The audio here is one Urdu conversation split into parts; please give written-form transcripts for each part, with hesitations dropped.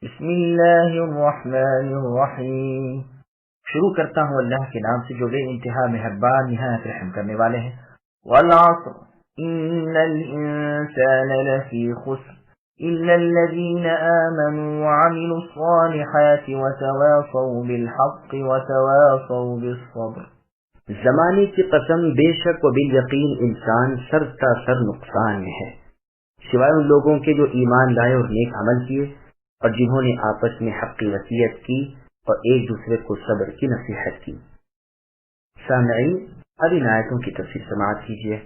بسم اللہ الرحمن الرحیم، شروع کرتا ہوں اللہ کے نام سے جو بے انتہا مہربان نہایت رحم کرنے والے ہیں۔ والعصر ان الانسان لفی خسر الا الذین آمنوا وعملوا الصالحات وتواصوا بالحق وتواصوا بالصبر۔ زمانے کی قسم، بے شک و بالیقین انسان سر تا سر نقصان میں ہے، سوائے ان لوگوں کے جو ایمان لائے اور نیک عمل کیے اور جنہوں نے آپس میں حق کی وصیت کی اور ایک دوسرے کو صبر کی نصیحت کی۔ سامعین، اب ان آیتوں کی تفسیر سماعت کیجیے۔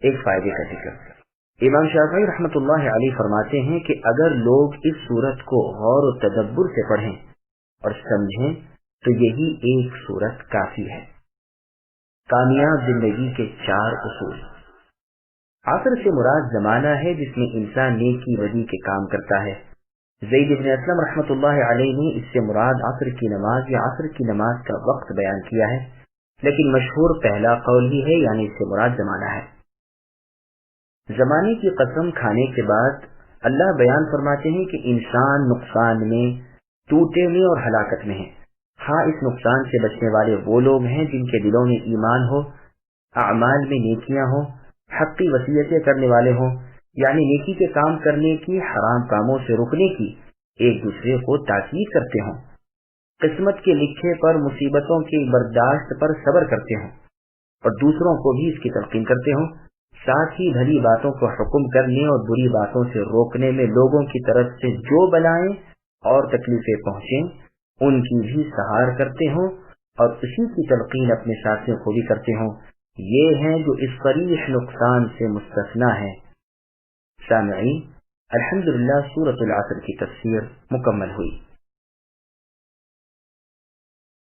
ایک فائدے کا ذکر۔ امام شافعی رحمۃ اللہ علیہ فرماتے ہیں کہ اگر لوگ اس سورت کو غور و تدبر سے پڑھیں اور سمجھیں تو یہی ایک سورت کافی ہے۔ کامیاب زندگی کے 4 اصول۔ عصر سے مراد زمانہ ہے جس میں انسان نیکی بدی کے کام کرتا ہے۔ زید ابن اسلم رحمۃ اللہ علیہ نے اس سے مراد عصر کی نماز یا عصر کی نماز کا وقت بیان کیا ہے، لیکن مشہور پہلا قول ہی ہے، یعنی اس سے مراد زمانہ ہے۔ زمانے کی قسم کھانے کے بعد اللہ بیان فرماتے ہیں کہ انسان نقصان میں، ٹوٹے میں اور ہلاکت میں ہے۔ ہاں، اس نقصان سے بچنے والے وہ لوگ ہیں جن کے دلوں میں ایمان ہو، اعمال میں نیکیاں ہوں، حق کی وصیتیں کرنے والے ہوں، یعنی نیکی کے کام کرنے کی، حرام کاموں سے رکنے کی، ایک دوسرے کو تاکید کرتے ہوں، قسمت کے لکھے پر مصیبتوں کی برداشت پر صبر کرتے ہوں اور دوسروں کو بھی اس کی تلقین کرتے ہوں، ساتھ ہی بھلی باتوں کو حکم کرنے اور بری باتوں سے روکنے میں لوگوں کی طرف سے جو بلائیں اور تکلیفیں پہنچیں ان کی بھی سہار کرتے ہوں اور اسی کی تلقین اپنے ساتھیوں کو بھی کرتے ہوں، یہ ہیں جو اس صریح نقصان سے مستثنی ہیں۔ سامعین، الحمدللہ سورۃ العصر کی تفسیر مکمل ہوئی۔